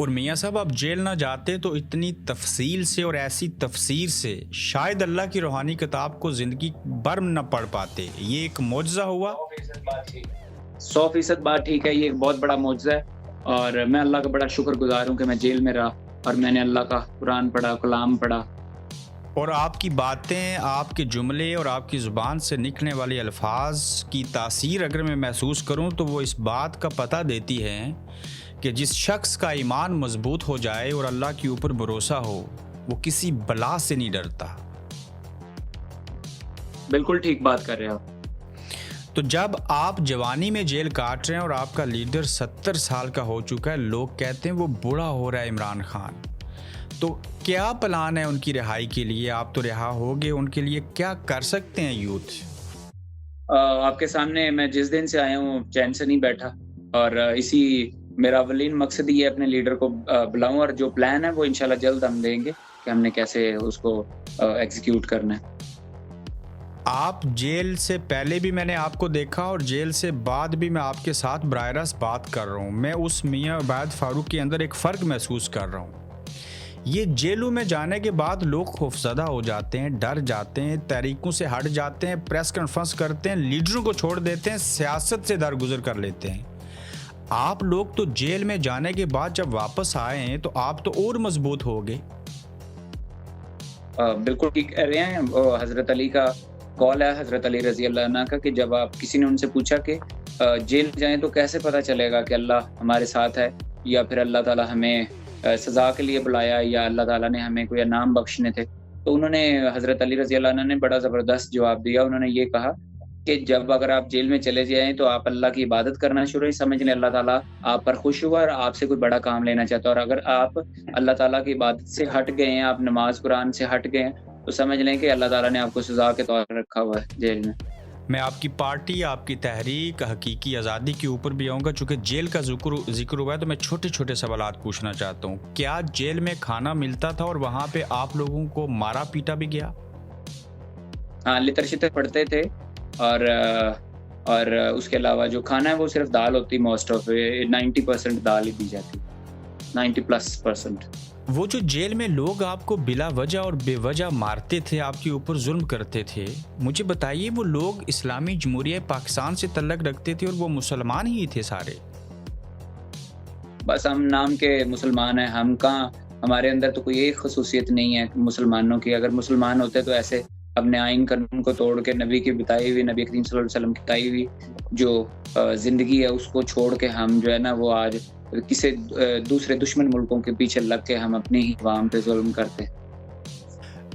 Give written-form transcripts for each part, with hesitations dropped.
اور میاں صاحب آپ جیل نہ جاتے تو اتنی تفصیل سے اور ایسی تفسیر سے شاید اللہ کی روحانی کتاب کو زندگی بھر نہ پڑھ پاتے. یہ ایک معجزہ ہوا. 100% بات ٹھیک ہے. یہ ایک بہت بڑا معجزہ ہے اور میں اللہ کا بڑا شکر گزار ہوں کہ میں جیل میں رہا اور میں نے اللہ کا قرآن پڑھا, کلام پڑھا. اور آپ کی باتیں, آپ کے جملے اور آپ کی زبان سے نکلنے والے الفاظ کی تاثیر اگر میں محسوس کروں تو وہ اس بات کا پتہ دیتی ہے کہ جس شخص کا ایمان مضبوط ہو جائے اور اللہ کے اوپر بھروسہ ہو وہ کسی بلا سے نہیں ڈرتا. بالکل ٹھیک بات کر رہے ہیں آپ. تو جب آپ جوانی میں جیل کاٹ رہے ہیں اور آپ کا لیڈر 70 سال کا ہو چکا ہے, لوگ کہتے ہیں وہ بوڑھا ہو رہا ہے عمران خان, تو کیا پلان ہے ان کی رہائی کے لیے؟ آپ تو رہا ہوگے, ان کے لیے کیا کر سکتے ہیں یوتھ؟ آپ کے سامنے میں جس دن سے آیا ہوں چین سے نہیں بیٹھا اور اسی میرا اولین مقصد یہ ہے اپنے لیڈر کو بلاؤں اور جو پلان ہے وہ انشاءاللہ جلد ہم دیں گے کہ ہم نے کیسے اس کو ایگزیکیوٹ کرنا ہے. آپ جیل سے پہلے بھی میں نے آپ کو دیکھا اور جیل سے بعد بھی میں آپ کے ساتھ براہ راست بات کر رہا ہوں. میں اس میاں عبید فاروق کے اندر ایک فرق محسوس کر رہا ہوں. یہ جیلوں میں جانے کے بعد لوگ خوفزدہ ہو جاتے ہیں, ڈر جاتے ہیں, تحریکوں سے ہٹ جاتے ہیں, پریس کانفرنس کرتے ہیں, لیڈروں کو چھوڑ دیتے ہیں, سیاست سے درگزر کر لیتے ہیں. آپ لوگ تو جیل میں جانے کے بعد جب واپس آئے ہیں تو آپ تو اور مضبوط ہو گئے. بالکل ٹھیک کہہ رہے ہیں. حضرت علی کا کال ہے, حضرت علی رضی اللہ عنہ کا, کہ جب آپ کسی نے ان سے پوچھا کہ جیل جائیں تو کیسے پتہ چلے گا کہ اللہ ہمارے ساتھ ہے یا پھر اللہ تعالیٰ ہمیں سزا کے لیے بلایا یا اللہ تعالیٰ نے ہمیں کوئی انعام بخشنے تھے, تو انہوں نے حضرت علی رضی اللہ عنہ نے بڑا زبردست جواب دیا. انہوں نے یہ کہا کہ جب اگر آپ جیل میں چلے جائیں تو آپ اللہ کی عبادت کرنا شروع ہی سمجھ لیں اللہ تعالیٰ آپ پر خوش ہوا اور آپ سے کوئی بڑا کام لینا چاہتا ہے, اور اگر آپ اللہ تعالیٰ کی عبادت سے ہٹ گئے ہیں, آپ نماز قرآن سے ہٹ گئے ہیں, تو سمجھ لیں کہ اللہ تعالیٰ نے آپ کو سزا کے طور پر رکھا ہوا ہے جیل میں. میں آپ کی پارٹی, آپ کی تحریک حقیقی آزادی کے اوپر بھی آؤں گا. چونکہ جیل کا ذکر ہوا ہے تو میں چھوٹے چھوٹے سوالات پوچھنا چاہتا ہوں. کیا جیل میں کھانا ملتا تھا اور وہاں پہ آپ لوگوں کو مارا پیٹا بھی گیا؟ ہاں, لطر شطر پڑھتے تھے اور اس کے علاوہ جو کھانا ہے وہ صرف دال ہوتی, موسٹ آف 90% دال ہی دی جاتی, 90+%. وہ جو جیل میں لوگ آپ کو بلا وجہ اور بے وجہ مارتے تھے, آپ کے اوپر ظلم کرتے تھے, مجھے بتائیے وہ لوگ اسلامی جمہوریہ پاکستان سے تعلق رکھتے تھے اور وہ مسلمان ہی تھے سارے؟ بس ہم نام کے مسلمان ہیں, ہم کہاں, ہمارے اندر تو کوئی ایک خصوصیت نہیں ہے مسلمانوں کی. اگر مسلمان ہوتے تو ایسے اپنے آئین قانون کو توڑ کے نبی کی بتائی ہوئی, نبی کریم صلی اللہ علیہ وسلم کی بتائی ہوئی جو زندگی ہے اس کو چھوڑ کے ہم جو ہے نا وہ آج کسی دوسرے دشمن ملکوں کے پیچھے لگ کے ہم اپنی ہی عوام پہ ظلم کرتے.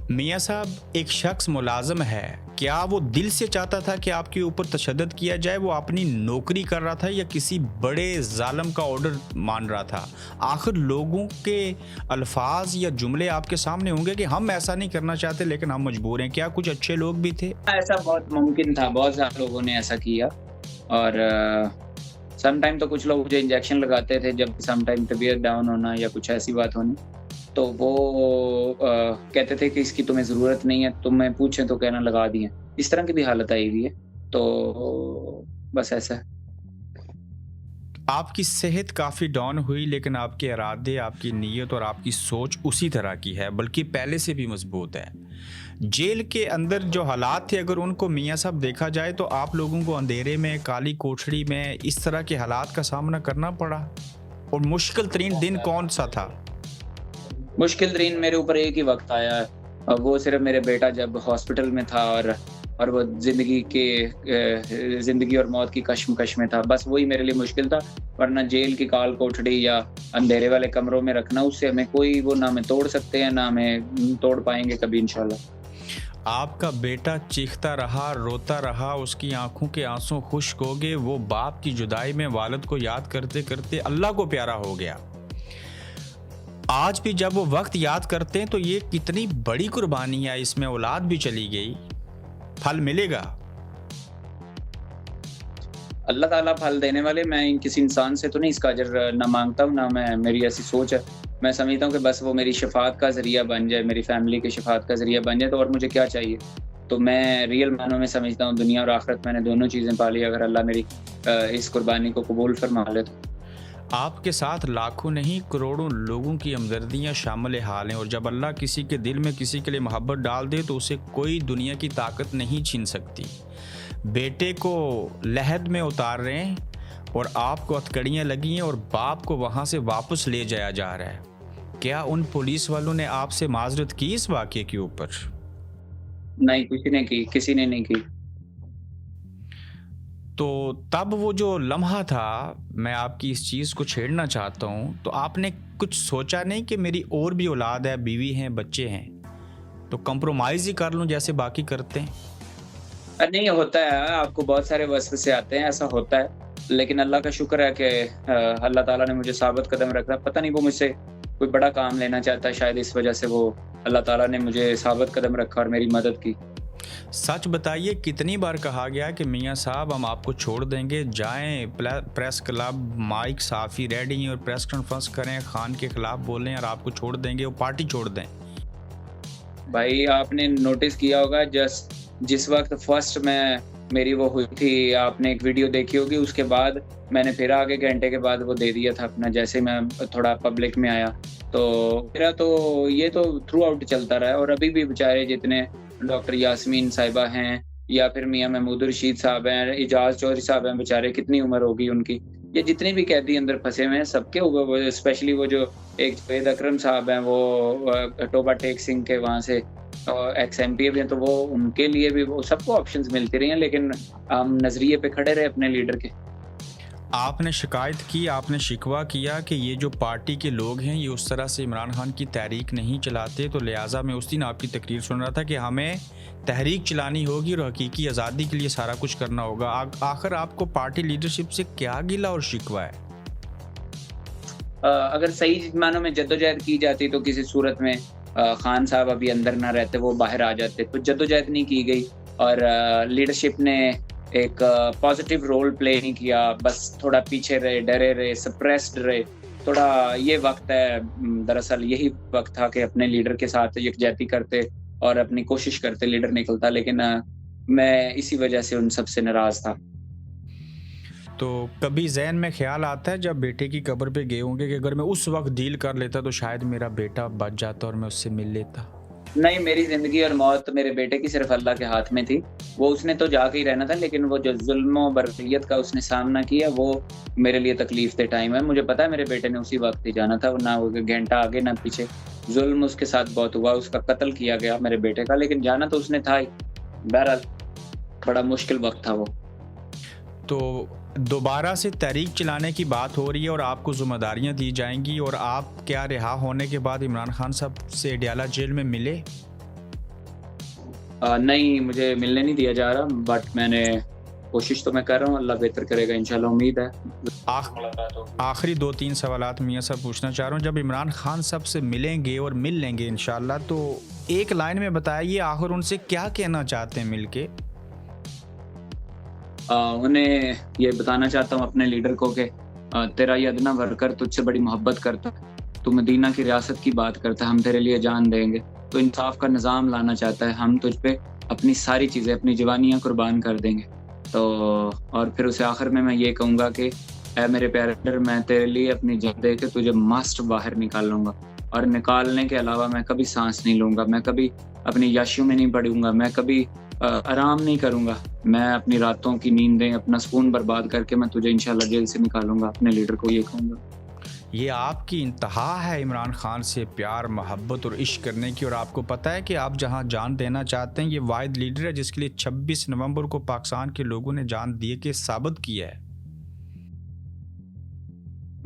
میاں صاحب, ایک شخص ملازم ہے, کیا وہ دل سے چاہتا تھا کہ آپ کے اوپر تشدد کیا جائے؟ وہ اپنی نوکری کر رہا تھا یا کسی بڑے ظالم کا آرڈر مان رہا تھا؟ آخر لوگوں کے الفاظ یا جملے آپ کے سامنے ہوں گے کہ ہم ایسا نہیں کرنا چاہتے لیکن ہم مجبور ہیں. کیا کچھ اچھے لوگ بھی تھے؟ ایسا بہت ممکن تھا, بہت زیادہ لوگوں نے ایسا کیا, اور سم ٹائم تو کچھ لوگ مجھے انجیکشن لگاتے تھے جب سم ٹائم طبیعت ڈاؤن ہونا یا کچھ ایسی بات ہونی, تو وہ کہتے تھے کہ اس کی تمہیں ضرورت نہیں ہے, تمہیں پوچھیں تو کہنا لگا دیا. اس طرح کی بھی حالت آئی ہوئی ہے. تو بس ایسا ہے. آپ کی صحت کافی ڈاؤن ہوئی لیکن آپ کے ارادے, آپ کی نیت اور آپ کی سوچ اسی طرح کی ہے, بلکہ پہلے سے بھی مضبوط ہے. جیل کے اندر جو حالات تھے اگر ان کو میاں صاحب دیکھا جائے تو آپ لوگوں کو اندھیرے میں, کالی کوٹھڑی میں اس طرح کے حالات کا سامنا کرنا پڑا, اور مشکل ترین دن کون سا تھا؟ مشکل ترین میرے اوپر ایک ہی وقت آیا ہے, وہ صرف میرے بیٹا جب ہاسپٹل میں تھا اور وہ زندگی اور موت کی کشمکش میں تھا, بس وہی میرے لیے مشکل تھا. ورنہ جیل کی کال کوٹھڑی یا اندھیرے والے کمروں میں رکھنا, اس سے ہمیں کوئی وہ نہ ہمیں توڑ سکتے ہیں نہ ہمیں توڑ پائیں گے کبھی انشاءاللہ. آپ کا بیٹا چیختا رہا, روتا رہا, اس کی آنکھوں کے آنسوں خشک ہو گئے, وہ باپ کی جدائی میں والد کو یاد کرتے کرتے اللہ کو پیارا ہو گیا. آج بھی جب وہ وقت یاد کرتے ہیں تو یہ کتنی بڑی قربانی ہے, اس میں اولاد بھی چلی گئی, پھل ملے گا. اللہ تعالیٰ پھل دینے والے, میں کسی انسان سے تو نہیں اس کا اجر نہ مانگتا ہوں, نہ میری ایسی سوچ ہے. میں سمجھتا ہوں کہ بس وہ میری شفاعت کا ذریعہ بن جائے, میری فیملی کے شفاعت کا ذریعہ بن جائے, تو اور مجھے کیا چاہیے. تو میں ریئل معنوں میں سمجھتا ہوں دنیا اور آخرت میں نے دونوں چیزیں پالی, اگر اللہ میری اس قربانی کو قبول فرما لے تو. آپ کے ساتھ لاکھوں نہیں کروڑوں لوگوں کی ہمدردیاں شامل حال ہیں، اور جب اللہ کسی کے دل میں کسی کے لیے محبت ڈال دے تو اسے کوئی دنیا کی طاقت نہیں چھین سکتی۔ بیٹے کو لحد میں اتار رہے ہیں اور آپ کو ہتھکڑیاں لگی ہیں اور باپ کو وہاں سے واپس لے جایا جا رہا ہے۔ کیا ان پولیس والوں نے آپ سے معذرت کی اس واقعے کے اوپر؟ نہیں، کسی نے نہیں کی۔ تو تب وہ جو لمحہ تھا، میں آپ کی اس چیز کو چھیڑنا چاہتا ہوں، تو آپ نے کچھ سوچا نہیں کہ میری اور بھی اولاد ہے، بیوی ہیں، بچے ہیں، تو کمپرومائز ہی کر لوں جیسے باقی کرتے ہیں؟ نہیں، ہوتا ہے، آپ کو بہت سارے وسوسے آتے ہیں، ایسا ہوتا ہے، لیکن اللہ کا شکر ہے کہ اللہ تعالیٰ نے مجھے ثابت قدم رکھا۔ پتہ نہیں وہ مجھ سے کوئی بڑا کام لینا چاہتا ہے، شاید اس وجہ سے وہ اللہ تعالیٰ نے مجھے ثابت قدم رکھا اور میری مدد کی۔ سچ بتائیے، کتنی بار کہا گیا کہ میاں صاحب ہم آپ کو چھوڑ دیں گے، جائیں پریس کلب، مائک صافی ریڈی ہیں اور پریس کانفرنس کریں، خان کے خلاف بولیں اور آپ کو چھوڑ دیں گے، وہ پارٹی چھوڑ دیں؟ بھائی آپ نے نوٹس کیا ہوگا جس وقت فرسٹ میری وہ ہوئی تھی، آپ نے ایک ویڈیو دیکھی ہوگی، اس کے بعد میں نے پھر آگے گھنٹے کے بعد وہ دے دیا تھا اپنا، جیسے میں تھوڑا پبلک میں آیا تو میرا تو یہ تو تھرو آؤٹ چلتا رہا ہے۔ اور ابھی بھی بیچارے جتنے ڈاکٹر یاسمین صاحبہ ہیں یا پھر میاں محمود رشید صاحب ہیں، اعجاز چودھری صاحب ہیں، بیچارے کتنی عمر ہوگی ان کی، یہ جتنے بھی قیدی اندر پھنسے ہوئے ہیں سب کے اوپر، اسپیشلی وہ جو ایک جوید اکرم صاحب ہیں، وہ ٹوبا ٹیک سنگھ کے وہاں سے ایکس ایم پی بھی ہیں، تو وہ ان کے لیے بھی وہ سب کو آپشنز ملتی رہی ہیں، لیکن ہم نظریے پہ کھڑے رہے اپنے لیڈر کے۔ آپ نے شکایت کی، آپ نے شکوہ کیا کہ یہ جو پارٹی کے لوگ ہیں یہ اس طرح سے عمران خان کی تحریک نہیں چلاتے، تو لہٰذا میں اس دن آپ کی تقریر سن رہا تھا کہ ہمیں تحریک چلانی ہوگی اور حقیقی آزادی کے لیے سارا کچھ کرنا ہوگا۔ آخر آپ کو پارٹی لیڈرشپ سے کیا گلہ اور شکوہ ہے؟ اگر صحیح معنوں میں جدوجہد کی جاتی تو کسی صورت میں خان صاحب ابھی اندر نہ رہتے، وہ باہر آ جاتے، تو جدوجہد نہیں کی گئی اور لیڈرشپ نے ایک پازیٹیو رول پلے نہیں کیا، بس تھوڑا پیچھے رہے، ڈرے رہے، سپریسڈ رہے۔ تھوڑا یہ وقت ہے، دراصل یہی وقت تھا کہ اپنے لیڈر کے ساتھ یکجہتی کرتے اور اپنی کوشش کرتے لیڈر نکلتا، لیکن میں اسی وجہ سے ان سب سے ناراض تھا۔ تو کبھی ذہن میں خیال آتا ہے جب بیٹے کی قبر پہ گئے ہوں گے کہ اگر میں اس وقت ڈیل کر لیتا تو شاید میرا بیٹا بچ جاتا اور میں اس سے مل لیتا؟ نہیں، میری زندگی اور موت میرے بیٹے کی صرف اللہ کے ہاتھ میں تھی، وہ اس نے تو جا کے ہی رہنا تھا، لیکن وہ جو ظلم و بربریت کا اس نے سامنا کیا وہ میرے لیے تکلیف دہ ٹائم ہے۔ مجھے پتا ہے میرے بیٹے نے اسی وقت ہی جانا تھا، نہ گھنٹہ آگے نہ پیچھے، ظلم اس کے ساتھ بہت ہوا، اس کا قتل کیا گیا میرے بیٹے کا، لیکن جانا تو اس نے تھا ہی۔ بہرحال بڑا مشکل وقت تھا وہ۔ تو دوبارہ سے تحریک چلانے کی بات ہو رہی ہے اور آپ کو ذمہ داریاں دی جائیں گی، اور آپ کیا رہا ہونے کے بعد عمران خان صاحب سے اڈیالہ جیل میں ملے؟ نہیں، مجھے ملنے نہیں دیا جا رہا، بٹ میں نے کوشش تو میں کر رہا ہوں، اللہ بہتر کرے گا انشاءاللہ، امید ہے۔ آخری 2-3 سوالات میاں صاحب پوچھنا چاہ رہا ہوں، جب عمران خان صاحب سے ملیں گے اور مل لیں گے انشاءاللہ، تو ایک لائن میں بتائیے آخر ان سے کیا کہنا چاہتے ہیں مل کے؟ انہیں یہ بتانا چاہتا ہوں اپنے لیڈر کو کہ تیرا یہ ادنا ورکر تجھ سے بڑی محبت کرتا ہے، تو مدینہ کی ریاست کی بات کرتا ہے، ہم تیرے لیے جان دیں گے، تو انصاف کا نظام لانا چاہتا ہے، ہم تجھ پہ اپنی ساری چیزیں، اپنی جوانیاں قربان کر دیں گے۔ تو اور پھر اسے آخر میں یہ کہوں گا کہ اے میرے پیارے لیڈر، میں تیرے لیے اپنی جان دے کے تجھے ماسٹ باہر نکال لوں گا، اور نکالنے کے علاوہ میں کبھی سانس نہیں لوں گا، میں کبھی اپنی یاشیوں میں نہیں پڑوں گا، میں کبھی آرام نہیں کروں گا، میں اپنی راتوں کی نیندیں، اپنا سکون برباد کر کے میں تجھے انشاءاللہ جیل سے نکالوں گا۔ اپنے لیڈر کو یہ کہوں گا۔ یہ آپ کی انتہا ہے عمران خان سے پیار، محبت اور عشق کرنے کی، اور آپ کو پتہ ہے کہ آپ جہاں جان دینا چاہتے ہیں یہ واحد لیڈر ہے جس کے لیے 26 نومبر کو پاکستان کے لوگوں نے جان دیے کے ثابت کیا ہے۔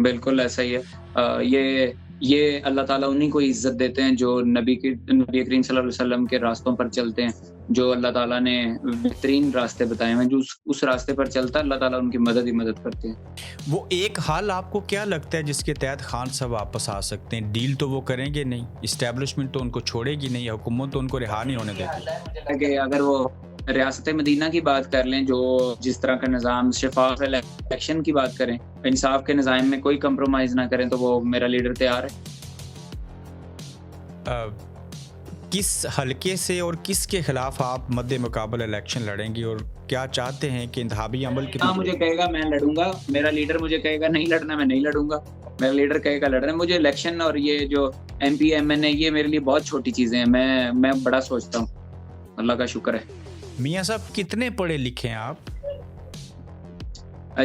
بالکل ایسا ہی ہے۔ یہ اللہ تعالیٰ انہی کو عزت دیتے ہیں جو نبی کریم صلی اللہ علیہ وسلم کے راستوں پر چلتے ہیں، جو اللہ تعالیٰ نے بہترین راستے بتائے ہیں، جو اس راستے پر چلتا ہے اللہ تعالیٰ ان کی مدد ہی مدد کرتے ہیں۔ وہ ایک حال آپ کو کیا لگتا ہے جس کے تحت خان صاحب واپس آ سکتے ہیں؟ ڈیل تو وہ کریں گے نہیں، اسٹیبلشمنٹ تو ان کو چھوڑے گی نہیں، حکومت تو ان کو رہا نہیں ہونے دیتی۔ کہ اگر وہ ریاست مدینہ کی بات کر لیں، جو جس طرح کا نظام، شفاف الیکشن کی بات کریں، انصاف کے نظام میں کوئی کمپرومائز نہ کریں، تو وہ میرا لیڈر تیار ہے۔ کس حلقے سے اور کس کے خلاف آپ مد مقابل الیکشن لڑیں گے اور کیا چاہتے ہیں کہ انتخابی عمل کی مجھے کہے گا میں لڑوں گا, میرا لیڈر مجھے کہے گا نہیں لڑنا, میں نہیں لڑوں گا. میرا لیڈر کہے گا لڑنا. مجھے الیکشن اور یہ جو ایم پی ایم این اے یہ میرے لیے بہت چھوٹی چیزیں ہیں. میں بڑا سوچتا ہوں. اللہ کا شکر ہے. میاں صاحب کتنے پڑھے لکھے ہیں آپ؟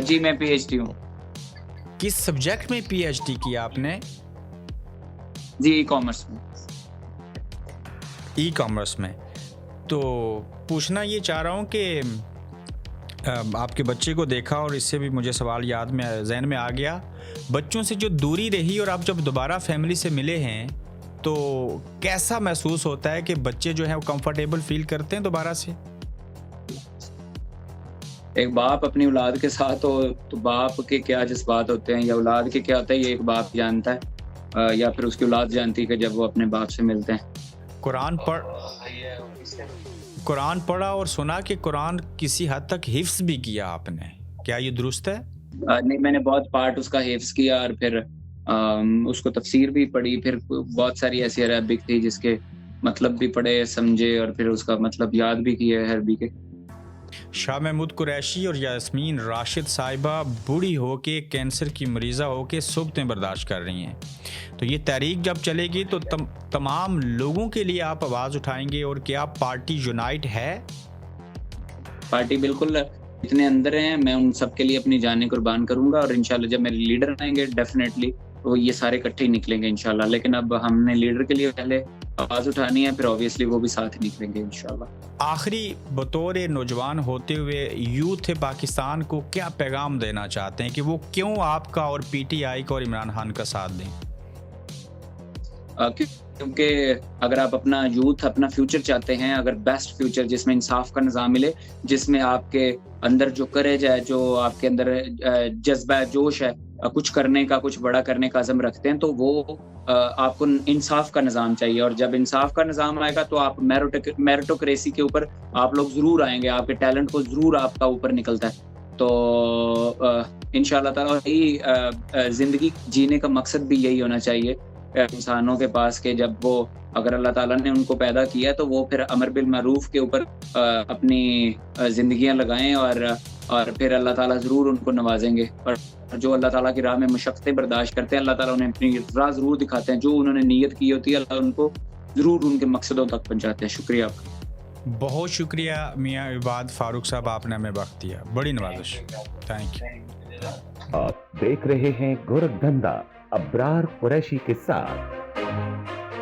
جی میں پی ایچ ڈی ہوں. کس سبجیکٹ میں پی ایچ ڈی کیا آپ نے؟ جی ای کامرس میں. ای کامرس میں. تو پوچھنا یہ چاہ رہا ہوں کہ آپ کے بچے کو دیکھا اور اس سے بھی مجھے سوال ذہن میں آ گیا, بچوں سے جو دوری رہی اور آپ جب دوبارہ فیملی سے ملے ہیں تو کیسا محسوس ہوتا ہے کہ بچے جو ہیں وہ کمفرٹیبل فیل کرتے ہیں دوبارہ سے؟ ایک باپ اپنی اولاد کے ساتھ ہو تو باپ کے کیا جذبات ہوتے ہیں یا اولاد کے کیا ہوتا ہے, یہ ایک باپ جانتا ہے یا پھر اس کی اولاد جانتی ہے کہ جب وہ اپنے باپ سے ملتے ہیں. قرآن پڑھا اور سنا کہ قرآن کسی حد تک حفظ بھی کیا آپ نے, کیا یہ درست ہے؟ نہیں, میں نے بہت پارٹ اس کا حفظ کیا اور پھر اس کو تفسیر بھی پڑھی. پھر بہت ساری ایسی عربک تھی جس کے مطلب بھی پڑھے سمجھے اور پھر اس کا مطلب یاد بھی کیا ہے عربی کے. شاہ محمود قریشی اور یاسمین راشد صاحبہ بوڑھی ہو کے کینسر کی مریضہ ہو کے سبتیں برداشت کر رہی ہیں, تو یہ تحریک جب چلے گی تو تمام لوگوں کے لیے آپ آواز اٹھائیں گے, اور کیا پارٹی یونائٹ ہے؟ پارٹی بالکل اتنے اندر ہیں, میں ان سب کے لیے اپنی جانیں قربان کروں گا, اور انشاءاللہ جب میرے لیڈر آئیں گے ڈیفینیٹلی وہ یہ سارے اکٹھے ہی نکلیں گے انشاءاللہ. لیکن اب ہم نے لیڈر کے لیے پہلے آواز اٹھانی ہے, پھر اوبیسلی وہ بھی ساتھ نکلیں گے انشاءاللہ. آخری بطور نوجوان ہوتے ہوئے یوتھ پاکستان کو کیا پیغام دینا چاہتے ہیں کہ وہ کیوں آپ کا اور پی ٹی آئی کا اور عمران خان کا ساتھ دیں؟ کیونکہ اگر آپ اپنا یوتھ اپنا فیوچر چاہتے ہیں, اگر بیسٹ فیوچر جس میں انصاف کا نظام ملے, جس میں آپ کے اندر جو کریج ہے, جو آپ کے اندر جذبہ جوش ہے کچھ کرنے کا, کچھ بڑا کرنے کا عزم رکھتے ہیں, تو وہ آپ کو انصاف کا نظام چاہیے. اور جب انصاف کا نظام آئے گا تو آپ میرٹوکریسی کے اوپر آپ لوگ ضرور آئیں گے, آپ کے ٹیلنٹ کو ضرور آپ کا اوپر نکلتا ہے. تو انشاءاللہ تعالی زندگی جینے کا مقصد بھی یہی ہونا چاہیے انسانوں کے پاس, کہ جب وہ اگر اللہ تعالیٰ نے ان کو پیدا کیا تو وہ پھر امر بالمعروف کے اوپر اپنی زندگیاں لگائیں, اور پھر اللہ تعالیٰ ضرور ان کو نوازیں گے. اور جو اللہ تعالیٰ کی راہ میں مشقتیں برداشت کرتے ہیں, اللہ تعالیٰ انہیں اپنی راہ ضرور دکھاتے ہیں, جو انہوں نے نیت کی ہوتی ہے اللہ ان کو ضرور ان کے مقصدوں تک پہنچاتے ہیں. شکریہ آپ کا. بہت شکریہ میاں عباد فاروق صاحب, آپ نے ہمیں وقت دیا, بڑی نوازش. Thank you. آپ دیکھ رہے ہیں گورکھ دھندا ابرار قریشی کے ساتھ.